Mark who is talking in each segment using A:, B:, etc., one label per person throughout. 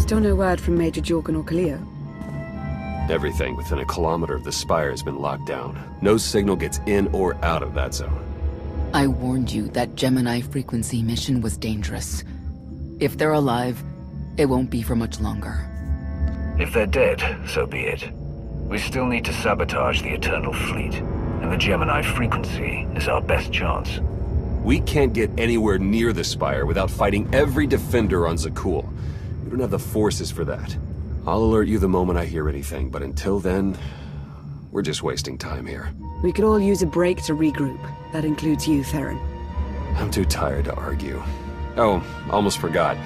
A: Still no word from Major Jorgen or Kaleo.
B: Everything within a kilometer of the spire has been locked down. No signal gets in or out of that zone.
C: I warned you that Gemini frequency mission was dangerous. If they're alive, it won't be for much longer.
D: If they're dead, so be it. We still need to sabotage the Eternal Fleet, and the Gemini frequency is our best chance.
B: We can't get anywhere near the spire without fighting every defender on Zakul. We don't have the forces for that. I'll alert you the moment I hear anything, but until then, we're just wasting time here.
A: We could all use a break to regroup. That includes you, Theron.
B: I'm too tired to argue. Oh, almost forgot.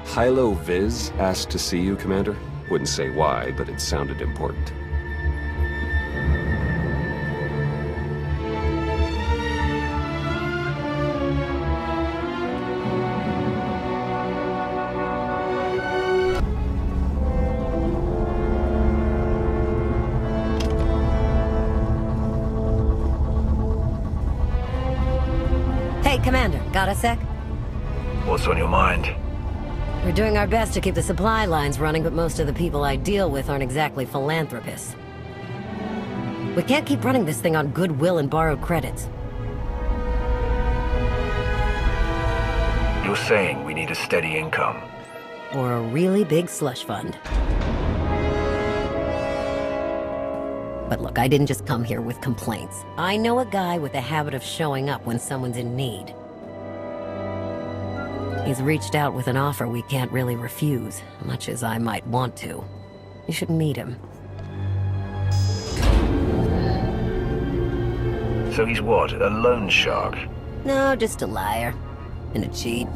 B: Hylo Viz asked to see you, Commander. Wouldn't say why, but it sounded important.
E: Hey, Commander, got a sec?
D: What's on your mind?
E: We're doing our best to keep the supply lines running, but most of the people I deal with aren't exactly philanthropists. We can't keep running this thing on goodwill and borrowed credits.
D: You're saying we need a steady income.
E: Or a really big slush fund. But look, I didn't just come here with complaints. I know a guy with a habit of showing up when someone's in need. He's reached out with an offer we can't really refuse, much as I might want to. You should meet him.
D: So he's what, a loan shark?
E: No, just a liar. And a cheat.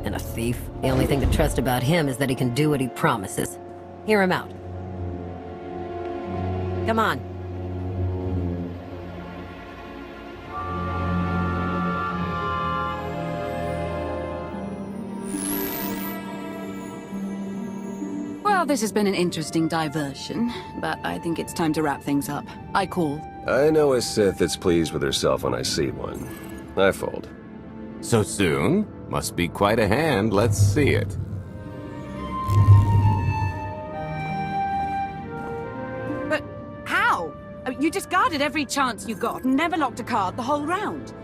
E: And a thief. The only thing to trust about him is that he can do what he promises. Hear him out. Come on.
A: Well, this has been an interesting diversion, but I think it's time to wrap things up. I call.
B: I know a Sith that's pleased with herself when I see one. I fold.
F: So soon? Must be quite a hand. Let's see it.
A: But how? You discarded every chance you got and never locked a card the whole round.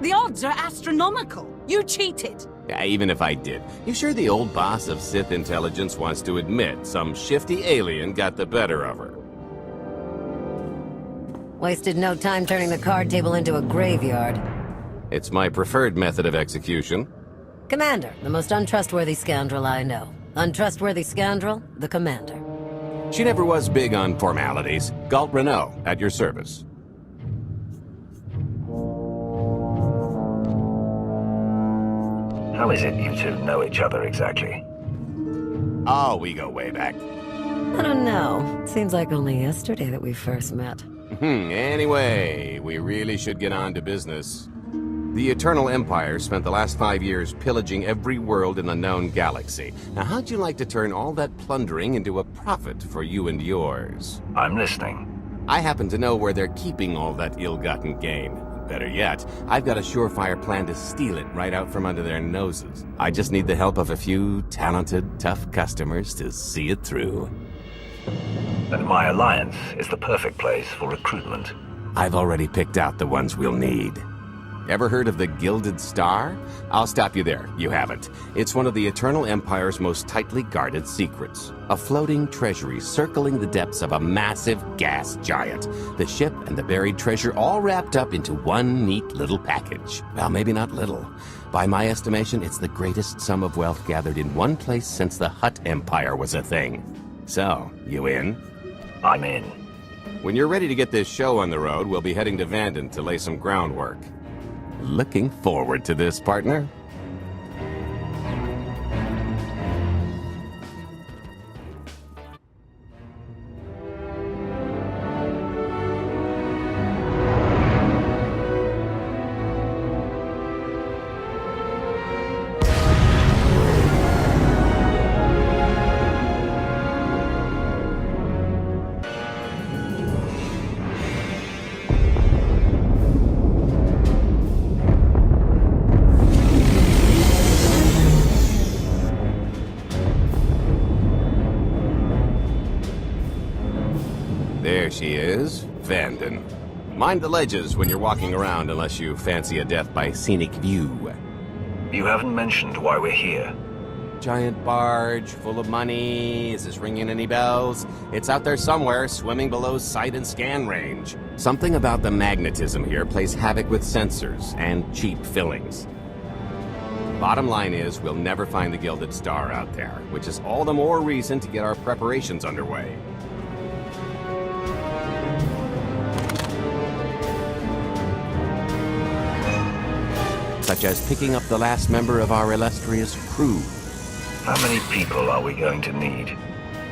A: The odds are astronomical. You cheated.
F: Yeah, even if I did. You sure the old boss of Sith intelligence wants to admit some shifty alien got the better of her?
E: Wasted no time turning the card table into a graveyard.
F: It's my preferred method of execution.
E: Commander, the most untrustworthy scoundrel I know. Untrustworthy scoundrel, the Commander.
F: She never was big on formalities. Galt Renault, at your service.
D: How is it you two know each other exactly?
F: Oh, we go way back.
E: I don't know. Seems like only yesterday that we first met.
F: Anyway, we really should get on to business. The Eternal Empire spent the last 5 years pillaging every world in the known galaxy. Now, how'd you like to turn all that plundering into a profit for you and yours?
D: I'm listening.
F: I happen to know where they're keeping all that ill-gotten gain. Better yet, I've got a surefire plan to steal it right out from under their noses. I just need the help of a few talented, tough customers to see it through.
D: And my alliance is the perfect place for recruitment.
F: I've already picked out the ones we'll need. Ever heard of the Gilded Star? I'll stop you there. You haven't. It's one of the Eternal Empire's most tightly guarded secrets. A floating treasury circling the depths of a massive gas giant. The ship and the buried treasure all wrapped up into one neat little package. Well, maybe not little. By my estimation, it's the greatest sum of wealth gathered in one place since the Hutt Empire was a thing. So, you in?
D: I'm in.
F: When you're ready to get this show on the road, we'll be heading to Vanden to lay some groundwork. Looking forward to this, partner. There she is, Vanden. Mind the ledges when you're walking around unless you fancy a death by scenic view.
D: You haven't mentioned why we're here.
F: Giant barge, full of money. Is this ringing any bells? It's out there somewhere, swimming below sight and scan range. Something about the magnetism here plays havoc with sensors and cheap fillings. Bottom line is, we'll never find the Gilded Star out there, which is all the more reason to get our preparations underway. Such as picking up the last member of our illustrious crew.
D: How many people are we going to need?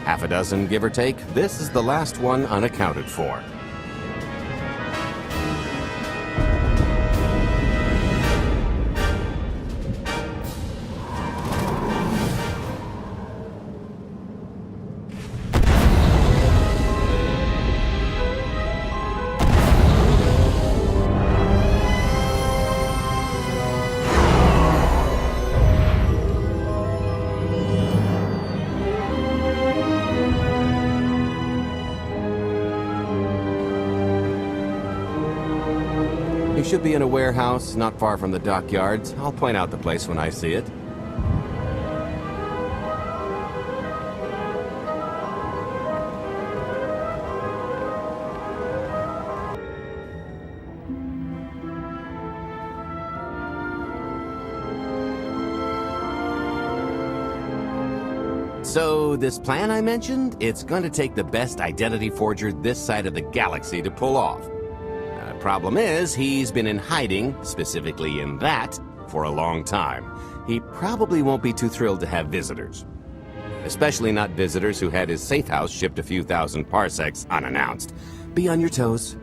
F: Half a dozen, give or take. This is the last one unaccounted for. You should be in a warehouse not far from the dockyards. I'll point out the place when I see it. So, this plan I mentioned, it's going to take the best identity forger this side of the galaxy to pull off. Problem is, he's been in hiding, specifically in that, for a long time. He probably won't be too thrilled to have visitors. Especially not visitors who had his safe house shipped a few thousand parsecs unannounced. Be on your toes.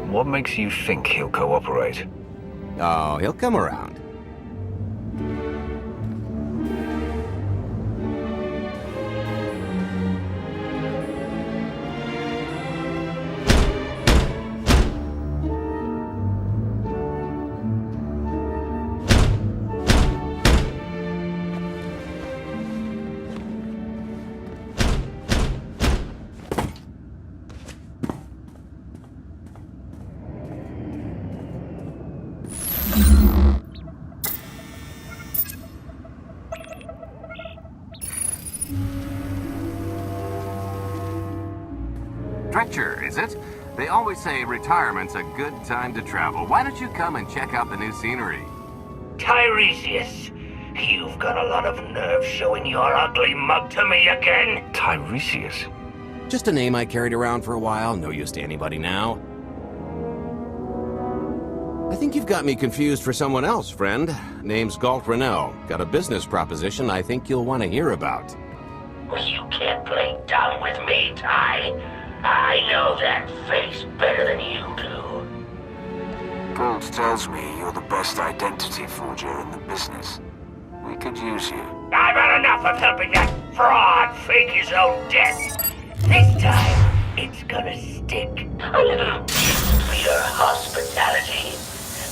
D: What makes you think he'll cooperate?
F: Oh, he'll come around. Dretcher, is it? They always say retirement's a good time to travel. Why don't you come and check out the new scenery?
G: Tiresias, you've got a lot of nerve showing your ugly mug to me again.
D: Tiresias?
F: Just a name I carried around for a while, no use to anybody now. I think you've got me confused for someone else, friend. Name's Galt Renell. Got a business proposition I think you'll want to hear about.
G: You can't play dumb with me, Ty. I know that face better than you do.
H: Galt tells me you're the best identity forger in the business. We could use you.
G: I've had enough of helping that fraud fake his own death. This time, it's gonna stick. A little gift for your hospitality.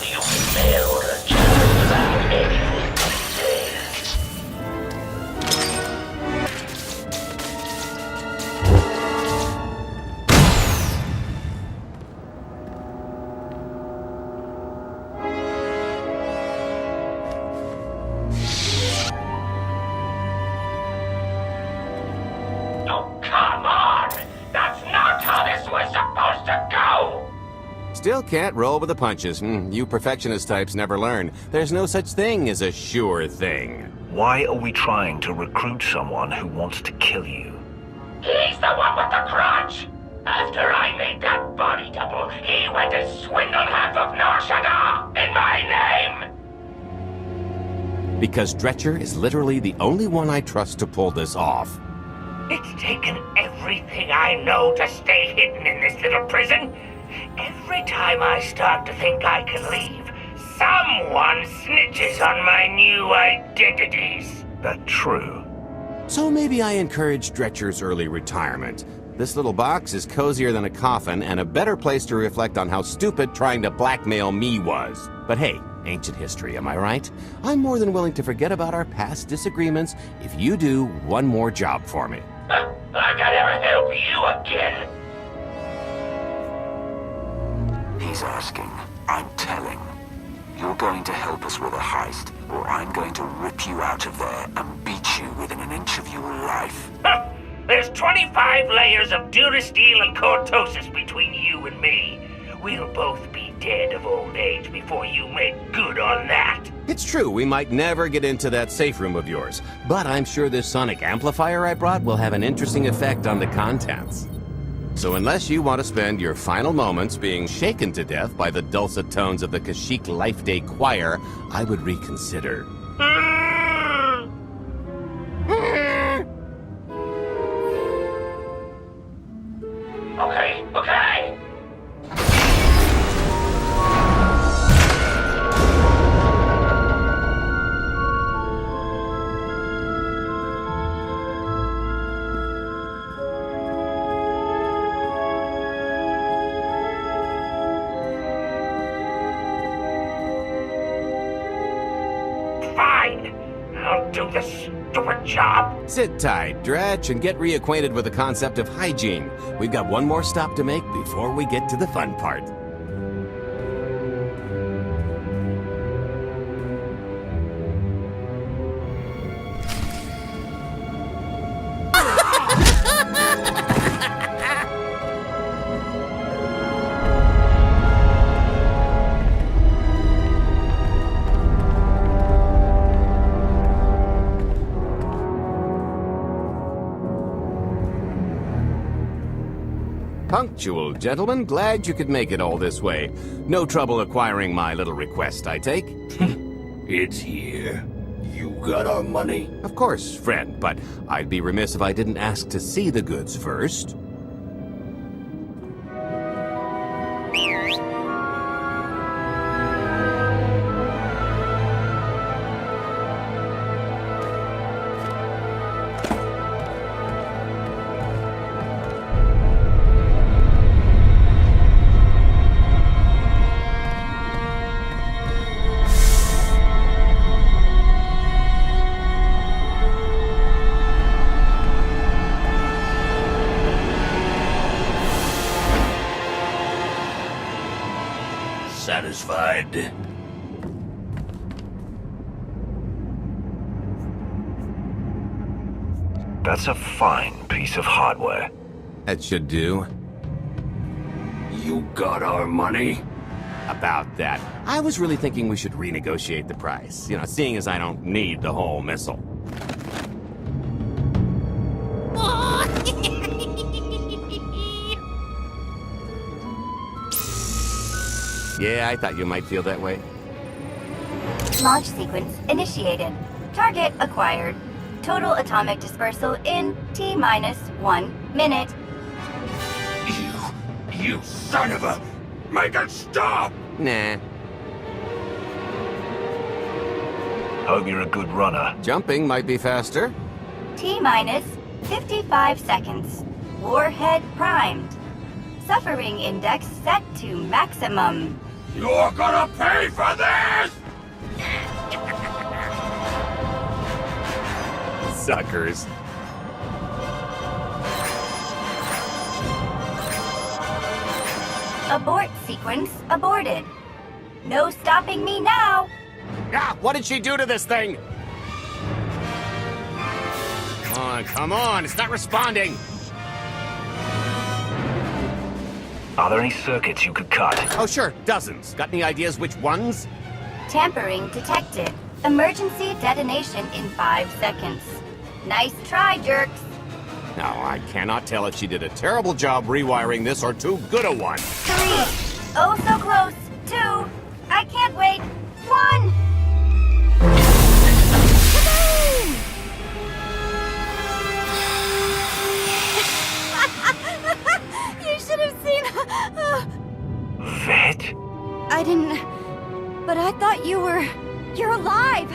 G: You failed a job without anything to say. Oh, come on! That's not how this was supposed to go!
F: Still can't roll with the punches. You perfectionist types never learn. There's no such thing as a sure thing.
D: Why are we trying to recruit someone who wants to kill you?
G: He's the one with the grudge! After I made that body double, he went and swindled half of Nar Shaddaa in my name!
F: Because Dretcher is literally the only one I trust to pull this off.
G: It's taken everything I know to stay hidden in this little prison. Every time I start to think I can leave, someone snitches on my new identities.
D: That true?
F: So maybe I encourage Dretcher's early retirement. This little box is cozier than a coffin and a better place to reflect on how stupid trying to blackmail me was. But hey, ancient history, am I right? I'm more than willing to forget about our past disagreements if you do one more job for me.
G: I gotta ever help you again.
H: He's asking. I'm telling. You're going to help us with a heist, or I'm going to rip you out of there and beat you within an inch of your life.
G: Huh. There's 25 layers of durasteel and cortosis between you and me. We'll both be dead of old age before you make good on that.
F: It's true, we might never get into that safe room of yours, but I'm sure this sonic amplifier I brought will have an interesting effect on the contents. So unless you want to spend your final moments being shaken to death by the dulcet tones of the Kashyyyk Life Day Choir, I would reconsider.
G: Okay. Fine. I'll do this stupid job.
F: Sit tight, Dretch, and get reacquainted with the concept of hygiene. We've got one more stop to make before we get to the fun part. Punctual, gentlemen. Glad you could make it all this way. No trouble acquiring my little request, I take?
I: It's here. You got our money?
F: Of course, friend, but I'd be remiss if I didn't ask to see the goods first.
I: Satisfied?
D: That's a fine piece of hardware.
F: That should do.
I: You got our money?
F: About that. I was really thinking we should renegotiate the price. You know, seeing as I don't need the whole missile. Yeah, I thought you might feel that way.
J: Launch sequence initiated. Target acquired. Total atomic dispersal in T-minus 1 minute.
I: You son of a... Make it stop!
F: Nah.
D: Hope you're a good runner.
F: Jumping might be faster.
J: T-minus 55 seconds. Warhead primed. Suffering index set to maximum.
I: You're gonna pay for this!
F: Suckers.
J: Abort sequence aborted. No stopping me now.
F: Ah, what did she do to this thing? Come on, it's not responding.
D: Are there any circuits you could cut?
F: Oh, sure, dozens. Got any ideas which ones?
J: Tampering detected. Emergency detonation in 5 seconds. Nice try, jerks.
F: No, I cannot tell if she did a terrible job rewiring this or too good a one.
J: 3. Oh, so close. 2. I can't wait. 1. You should have seen.
D: Vet?
J: I didn't. But I thought you're alive.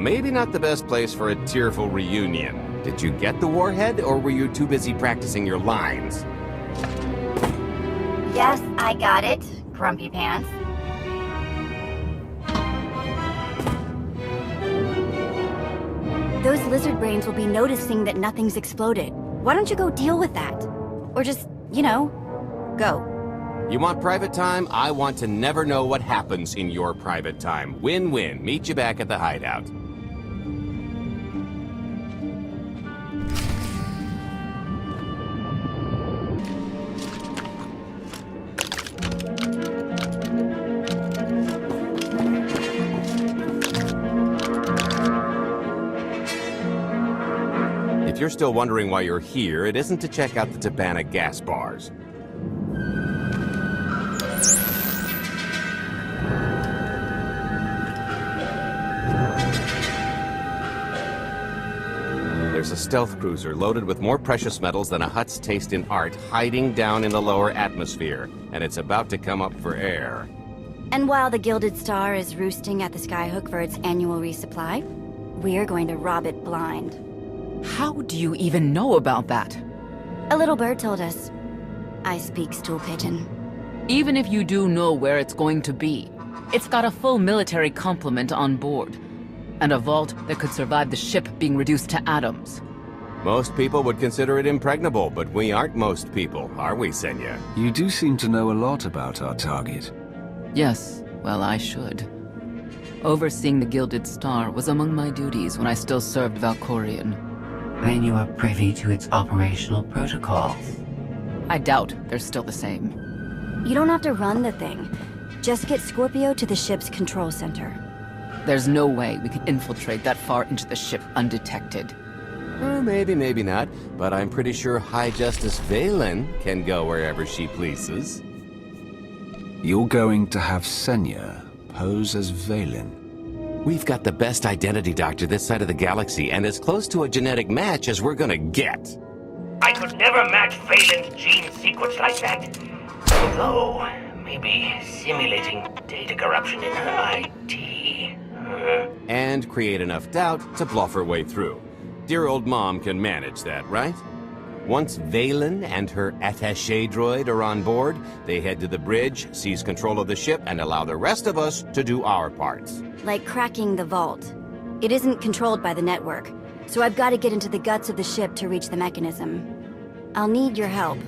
F: Maybe not the best place for a tearful reunion. Did you get the warhead, or were you too busy practicing your lines?
J: Yes, I got it, Grumpy Pants. Those lizard brains will be noticing that nothing's exploded. Why don't you go deal with that? Or just, you know, go.
F: You want private time? I want to never know what happens in your private time. Win-win. Meet you back at the hideout. If you're still wondering why you're here, it isn't to check out the Tabana gas bars. There's a stealth cruiser loaded with more precious metals than a hut's taste in art hiding down in the lower atmosphere, and it's about to come up for air.
J: And while the Gilded Star is roosting at the Skyhook for its annual resupply, we're going to rob it blind.
C: How do you even know about that?
J: A little bird told us. I speak stool pigeon.
C: Even if you do know where it's going to be, it's got a full military complement on board. And a vault that could survive the ship being reduced to atoms.
F: Most people would consider it impregnable, but we aren't most people, are we, Senya?
H: You do seem to know a lot about our target.
C: Yes, well, I should. Overseeing the Gilded Star was among my duties when I still served Valkorion.
K: Then you are privy to its operational protocols.
C: I doubt they're still the same.
J: You don't have to run the thing. Just get Scorpio to the ship's control center.
C: There's no way we could infiltrate that far into the ship undetected.
F: Maybe, maybe not, but I'm pretty sure High Justice Valen can go wherever she pleases.
H: You're going to have Senya pose as Valen.
F: We've got the best identity doctor this side of the galaxy, and as close to a genetic match as we're gonna get.
G: I could never match Valen's gene sequence like that. Although, maybe simulating data corruption in her IT.
F: And create enough doubt to bluff her way through. Dear old mom can manage that, right? Once Valen and her attaché droid are on board, they head to the bridge, seize control of the ship, and allow the rest of us to do our parts.
J: Like cracking the vault. It isn't controlled by the network, so I've got to get into the guts of the ship to reach the mechanism. I'll need your help.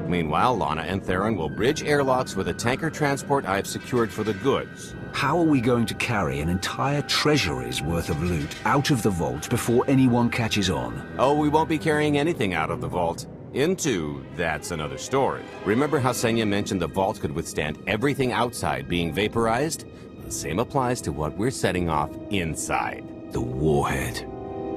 F: Meanwhile, Lana and Theron will bridge airlocks with a tanker transport I've secured for the goods.
H: How are we going to carry an entire treasury's worth of loot out of the vault before anyone catches on?
F: Oh, we won't be carrying anything out of the vault. Into, that's another story. Remember how Senya mentioned the vault could withstand everything outside being vaporized? The same applies to what we're setting off inside.
H: The warhead.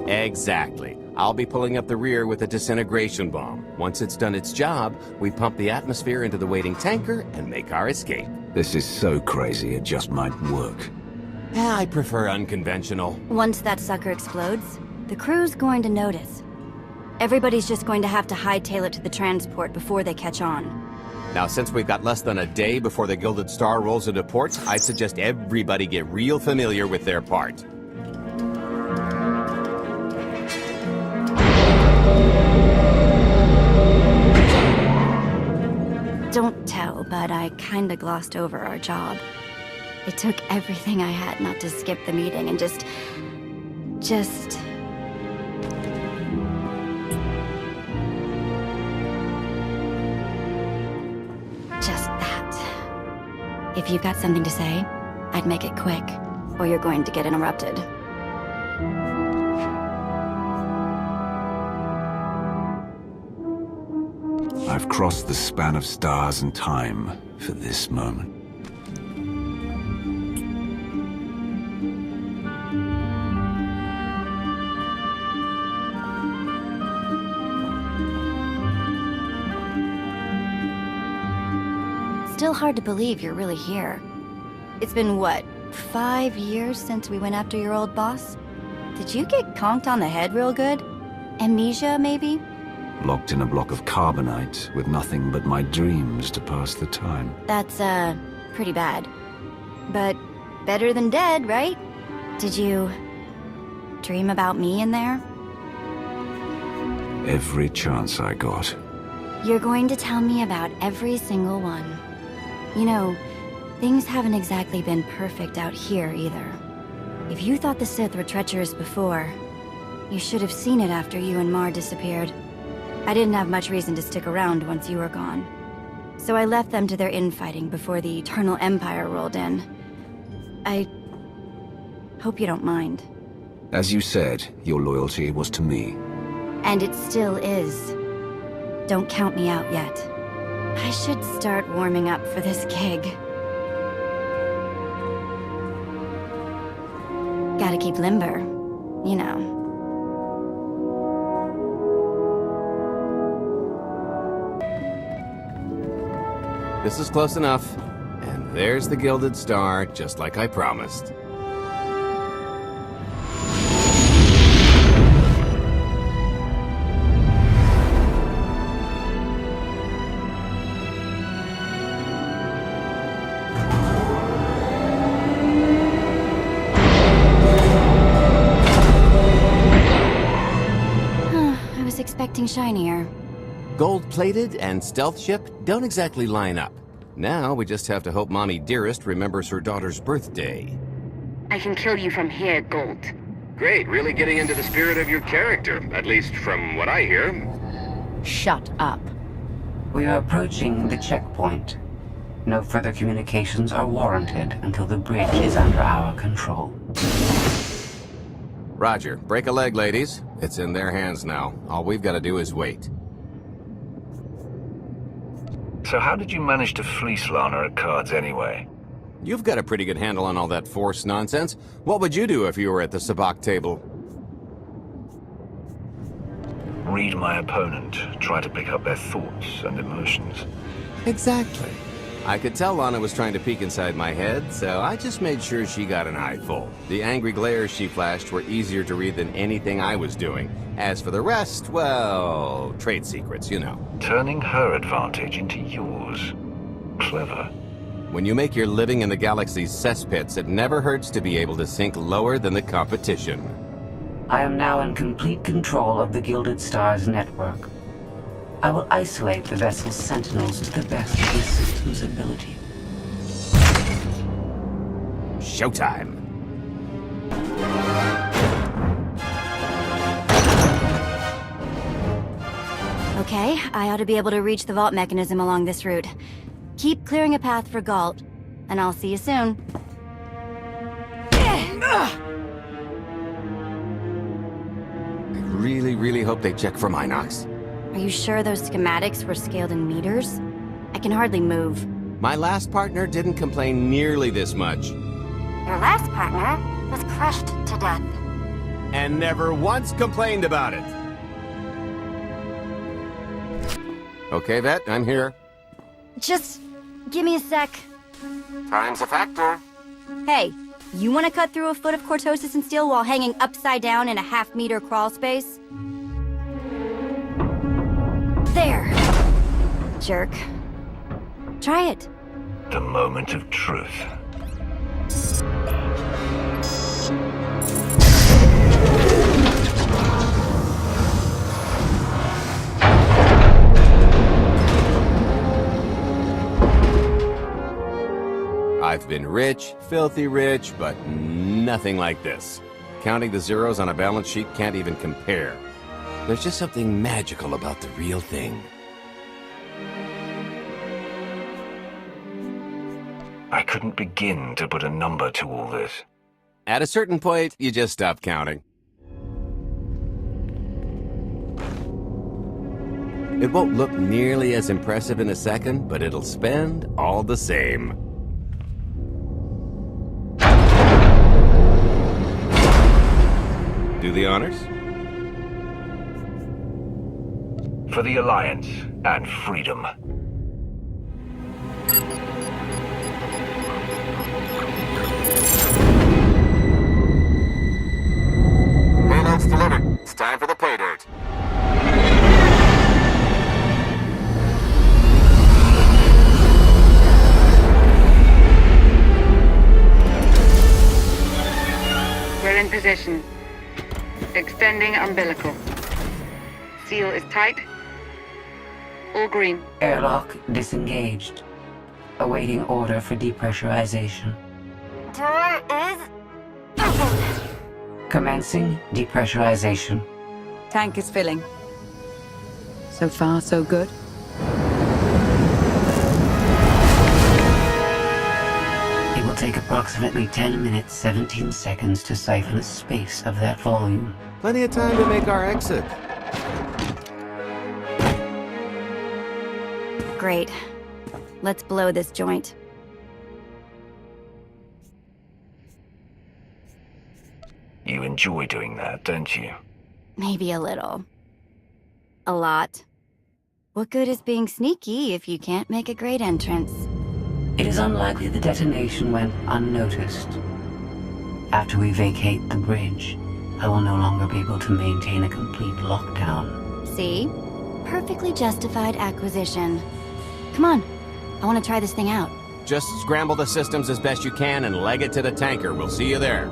F: Exactly. I'll be pulling up the rear with a disintegration bomb. Once it's done its job, we pump the atmosphere into the waiting tanker and make our escape.
H: This is so crazy it just might work.
F: I prefer unconventional.
J: Once that sucker explodes, the crew's going to notice. Everybody's just going to have to hightail it to the transport before they catch on.
F: Now, since we've got less than a day before the Gilded Star rolls into port, I'd suggest everybody get real familiar with their part.
J: Don't tell, but I kinda glossed over our job. It took everything I had not to skip the meeting and just that. If you've got something to say, I'd make it quick, or you're going to get interrupted.
H: I've crossed the span of stars and time for this moment.
J: Still hard to believe you're really here. It's been, what, 5 years since we went after your old boss? Did you get conked on the head real good? Amnesia, maybe?
H: Locked in a block of carbonite with nothing but my dreams to pass the time.
J: That's, pretty bad. But better than dead, right? Did you dream about me in there?
H: Every chance I got.
J: You're going to tell me about every single one. You know, things haven't exactly been perfect out here either. If you thought the Sith were treacherous before, you should have seen it after you and Mar disappeared. I didn't have much reason to stick around once you were gone. So I left them to their infighting before the Eternal Empire rolled in. I hope you don't mind.
H: As you said, your loyalty was to me.
J: And it still is. Don't count me out yet. I should start warming up for this gig. Gotta keep limber, you know.
F: This is close enough. And there's the Gilded Star, just like I promised.
J: I was expecting shinier.
F: Gold-plated and stealth ship don't exactly line up. Now we just have to hope Mommy Dearest remembers her daughter's birthday.
L: I can kill you from here, Gold.
F: Great, really getting into the spirit of your character, at least from what I hear.
C: Shut up.
K: We are approaching the checkpoint. No further communications are warranted until the bridge is under our control.
F: Roger. Break a leg, ladies. It's in their hands now. All we've got to do is wait.
D: So how did you manage to fleece Lana at cards anyway?
F: You've got a pretty good handle on all that Force nonsense. What would you do if you were at the sabacc table?
D: Read my opponent, try to pick up their thoughts and emotions.
F: Exactly. I could tell Lana was trying to peek inside my head, so I just made sure she got an eyeful. The angry glares she flashed were easier to read than anything I was doing. As for the rest, well, trade secrets, you know.
D: Turning her advantage into yours. Clever.
F: When you make your living in the galaxy's cesspits, it never hurts to be able to sink lower than the competition.
K: I am now in complete control of the Gilded Star's network. I will isolate the vessel's sentinels to the best of the system's ability.
F: Showtime!
J: Okay, I ought to be able to reach the vault mechanism along this route. Keep clearing a path for Galt, and I'll see you soon.
F: I really hope they check for Minox.
J: Are you sure those schematics were scaled in meters? I can hardly move.
F: My last partner didn't complain nearly this much.
J: Your last partner was crushed to death.
F: And never once complained about it. Okay, Vet, I'm here.
J: Just give me a sec.
F: Time's a factor.
J: Hey, you want to cut through a foot of cortosis and steel while hanging upside down in a half-meter crawl space? There. Jerk. Try it.
D: The moment of truth.
F: I've been rich, filthy rich, but nothing like this. Counting the zeros on a balance sheet can't even compare. There's just something magical about the real thing.
D: I couldn't begin to put a number to all this.
F: At a certain point, you just stop counting. It won't look nearly as impressive in a second, but it'll spend all the same. Do the honors?
D: For the Alliance and freedom.
F: Payload's delivered. It's time for the pay dirt.
L: We're in position. Extending umbilical. Seal is tight. All green.
K: Airlock disengaged. Awaiting order for depressurization.
J: Door is open.
K: Commencing depressurization.
A: Tank is filling.
L: So far, so good.
K: It will take approximately 10 minutes, 17 seconds to siphon a space of that volume.
F: Plenty of time to make our exit.
J: Great. Let's blow this joint.
D: You enjoy doing that, don't you?
J: Maybe a little. A lot. What good is being sneaky if you can't make a great entrance?
K: It is unlikely the detonation went unnoticed. After we vacate the bridge, I will no longer be able to maintain a complete lockdown.
J: See? Perfectly justified acquisition. Come on. I want to try this thing out.
F: Just scramble the systems as best you can and leg it to the tanker. We'll see you there.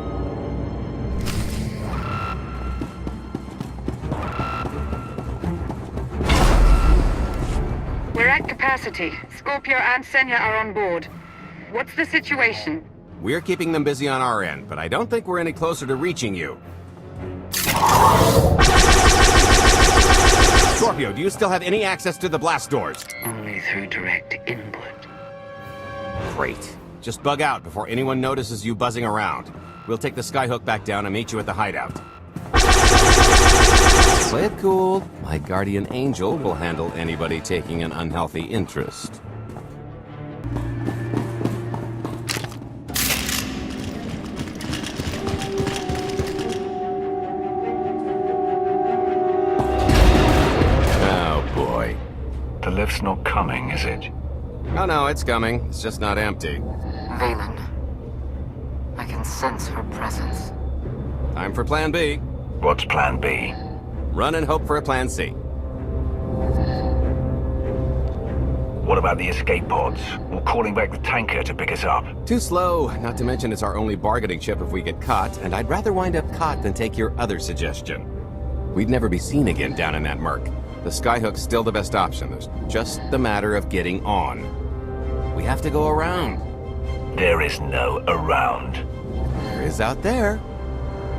L: We're at capacity. Scorpio and Senya are on board. What's the situation?
F: We're keeping them busy on our end, but I don't think we're any closer to reaching you. Scorpio, do you still have any access to the blast doors?
K: Only through direct input.
F: Great. Just bug out before anyone notices you buzzing around. We'll take the skyhook back down and meet you at the hideout. Play it cool. My guardian angel will handle anybody taking an unhealthy interest. Oh boy.
D: The lift's not coming, is it?
F: Oh no, it's coming. It's just not empty.
M: Valen. I can sense her presence.
F: Time for Plan B.
D: What's Plan B?
F: Run and hope for a Plan C.
D: What about the escape pods? Or calling back the tanker to pick us up?
F: Too slow, not to mention it's our only bargaining chip if we get caught, and I'd rather wind up caught than take your other suggestion. We'd never be seen again down in that murk. The skyhook's still the best option. There's just the matter of getting on. We have to go around.
D: There is no around.
F: There is out there.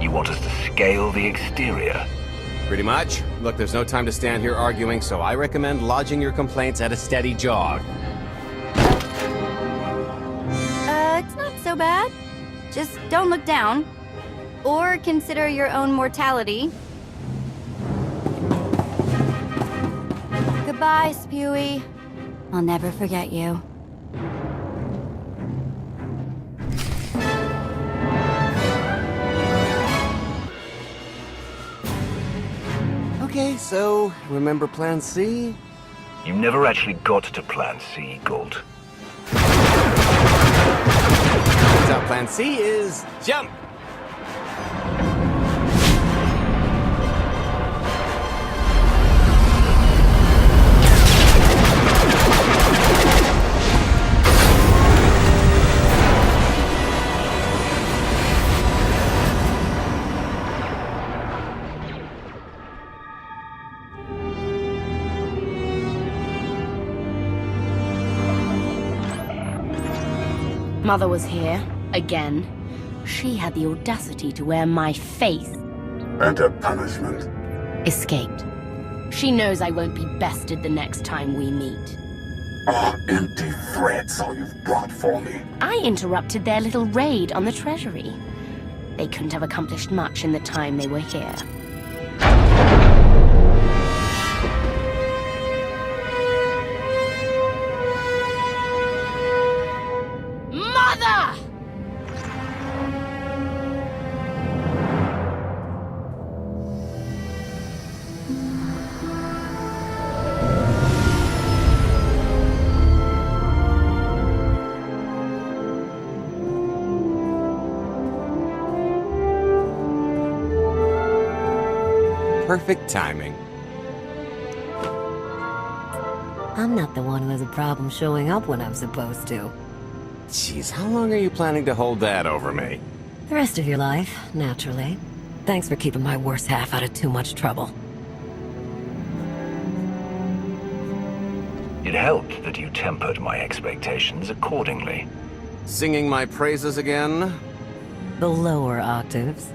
D: You want us to scale the exterior?
F: Pretty much. Look, there's no time to stand here arguing, so I recommend lodging your complaints at a steady jog.
J: It's not so bad. Just don't look down. Or consider your own mortality. Goodbye, Spewy. I'll never forget you.
F: Okay, so, remember Plan C?
D: You never actually got to Plan C, Gold.
F: Turns out Plan C is jump!
N: Mother was here, again. She had the audacity to wear my face.
I: And her punishment?
N: Escaped. She knows I won't be bested the next time we meet.
I: Are empty threats all you've brought for me?
N: I interrupted their little raid on the Treasury. They couldn't have accomplished much in the time they were here. Mother!
F: Perfect timing.
E: I'm not the one who has a problem showing up when I'm supposed to.
F: Jeez, how long are you planning to hold that over me?
E: The rest of your life, naturally. Thanks for keeping my worse half out of too much trouble.
D: It helped that you tempered my expectations accordingly.
F: Singing my praises again?
E: The lower octaves.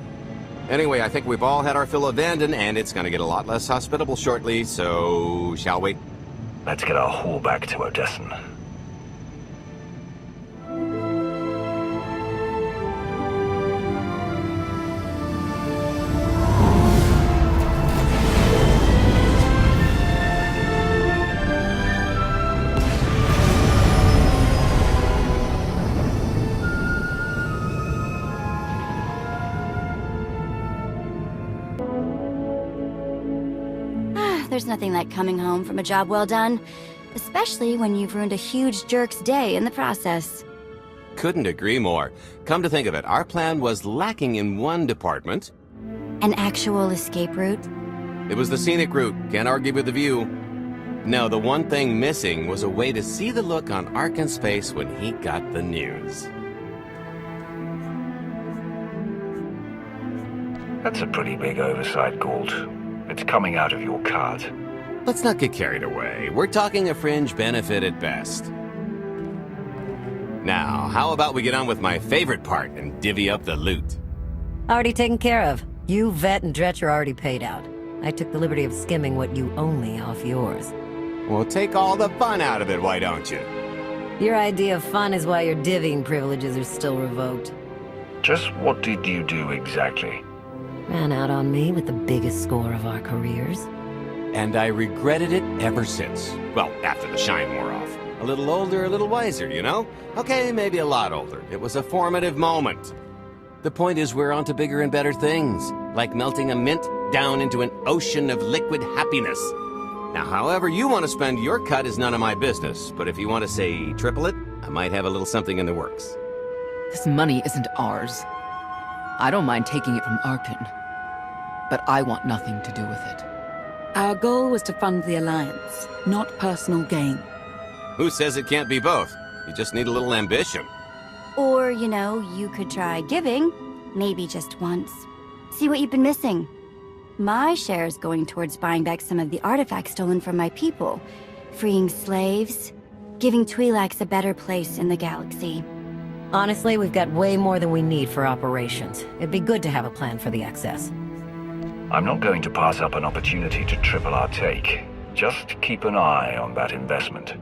F: Anyway, I think we've all had our fill of Vanden, and it's gonna get a lot less hospitable shortly, so shall we?
D: Let's get our haul back to Odessen.
J: There's nothing like coming home from a job well done, especially when you've ruined a huge jerk's day in the process.
F: Couldn't agree more. Come to think of it, our plan was lacking in one department.
J: An actual escape route?
F: It was the scenic route, can't argue with the view. No, the one thing missing was a way to see the look on Arkan's face when he got the news.
D: That's a pretty big oversight, Galt. It's coming out of your card.
F: Let's not get carried away. We're talking a fringe benefit at best. Now, how about we get on with my favorite part and divvy up the loot?
E: Already taken care of. You, Vet, and Dretch are already paid out. I took the liberty of skimming what you owe me off yours.
F: Well, take all the fun out of it, why don't you?
E: Your idea of fun is why your divvying privileges are still revoked.
D: Just what did you do exactly?
E: Ran out on me with the biggest score of our careers.
F: And I regretted it ever since. Well, after the shine wore off. A little older, a little wiser, you know? Okay, maybe a lot older. It was a formative moment. The point is we're on to bigger and better things, like melting a mint down into an ocean of liquid happiness. Now, however you want to spend your cut is none of my business, but if you want to say triple it, I might have a little something in the works.
C: This money isn't ours. I don't mind taking it from Arkan, but I want nothing to do with it.
A: Our goal was to fund the Alliance, not personal gain.
F: Who says it can't be both? You just need a little ambition.
J: Or, you know, you could try giving, maybe just once. See what you've been missing. My share is going towards buying back some of the artifacts stolen from my people, freeing slaves, giving Twi'leks a better place in the galaxy.
E: Honestly, we've got way more than we need for operations. It'd be good to have a plan for the excess.
D: I'm not going to pass up an opportunity to triple our take. Just keep an eye on that investment.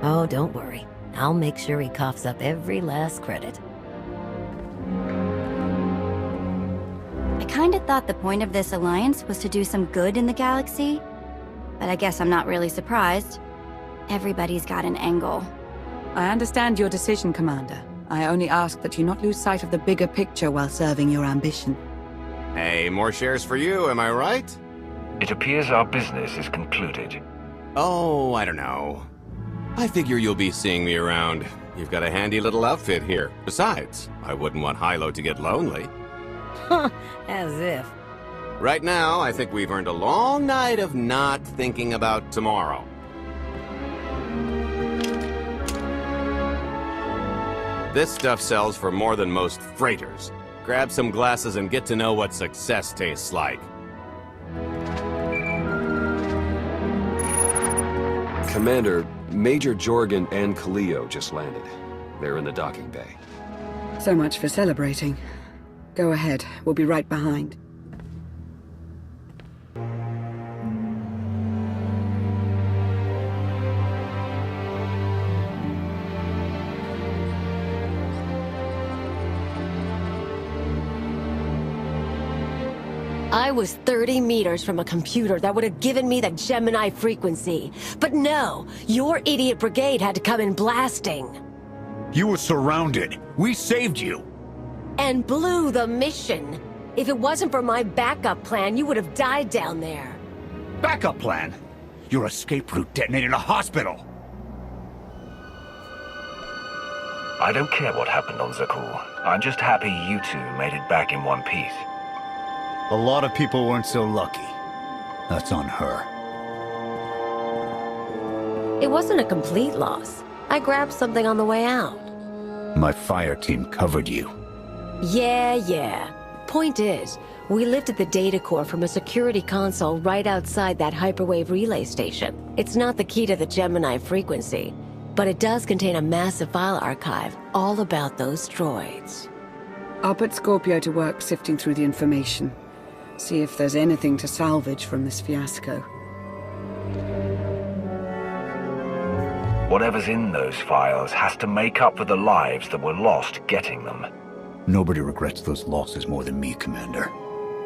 E: Oh, don't worry. I'll make sure he coughs up every last credit.
J: I kinda thought the point of this alliance was to do some good in the galaxy, but I guess I'm not really surprised. Everybody's got an angle.
A: I understand your decision, Commander. I only ask that you not lose sight of the bigger picture while serving your ambition.
F: Hey, more shares for you, am I right?
D: It appears our business is concluded.
F: Oh, I don't know. I figure you'll be seeing me around. You've got a handy little outfit here. Besides, I wouldn't want Hilo to get lonely.
E: As if.
F: Right now, I think we've earned a long night of not thinking about tomorrow. This stuff sells for more than most freighters. Grab some glasses and get to know what success tastes like.
B: Commander, Major Jorgen and Kaleo just landed. They're in the docking bay.
A: So much for celebrating. Go ahead, we'll be right behind.
E: I was 30 meters from a computer that would have given me the Gemini frequency. But no, your idiot brigade had to come in blasting.
I: You were surrounded. We saved you.
E: And blew the mission. If it wasn't for my backup plan, you would have died down there.
I: Backup plan? Your escape route detonated a hospital.
D: I don't care what happened on Zakuul. I'm just happy you two made it back in one piece.
I: A lot of people weren't so lucky. That's on her.
E: It wasn't a complete loss. I grabbed something on the way out.
I: My fire team covered you.
E: Yeah. Point is, we lifted the data core from a security console right outside that hyperwave relay station. It's not the key to the Gemini frequency, but it does contain a massive file archive all about those droids.
A: I'll put Scorpio to work sifting through the information. See if there's anything to salvage from this fiasco.
D: Whatever's in those files has to make up for the lives that were lost getting them.
I: Nobody regrets those losses more than me, Commander.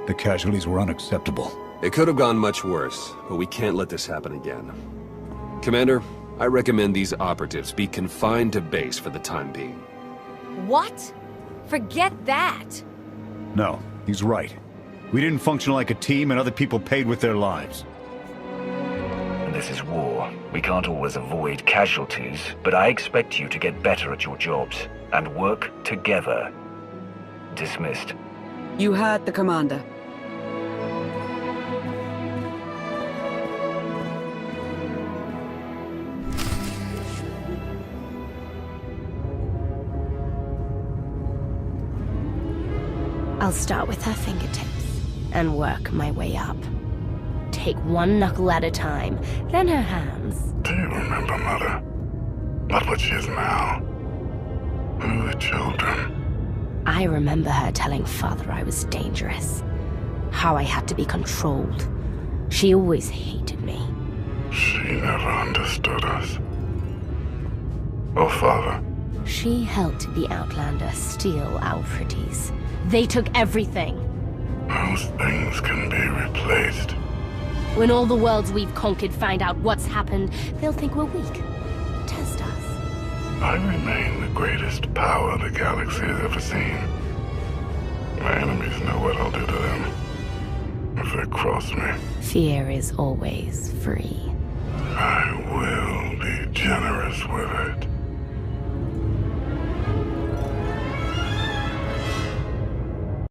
I: The casualties were unacceptable.
B: It could have gone much worse, but we can't let this happen again. Commander, I recommend these operatives be confined to base for the time being.
E: What? Forget that!
I: No, he's right. We didn't function like a team and other people paid with their lives.
D: And this is war. We can't always avoid casualties, but I expect you to get better at your jobs and work together. Dismissed.
A: You heard the commander.
N: I'll start with her fingertips and work my way up. Take one knuckle at a time, then her hands.
O: Do you remember, Mother? Not what she is now. Who are the children?
N: I remember her telling Father I was dangerous. How I had to be controlled. She always hated me.
O: She never understood us. Oh, Father.
N: She helped the Outlander steal our pretties. They took everything.
O: Those things can be replaced.
N: When all the worlds we've conquered find out what's happened, they'll think we're weak. Test us.
O: I remain the greatest power the galaxy has ever seen. My enemies know what I'll do to them if they cross me.
N: Fear is always free.
O: I will be generous with it.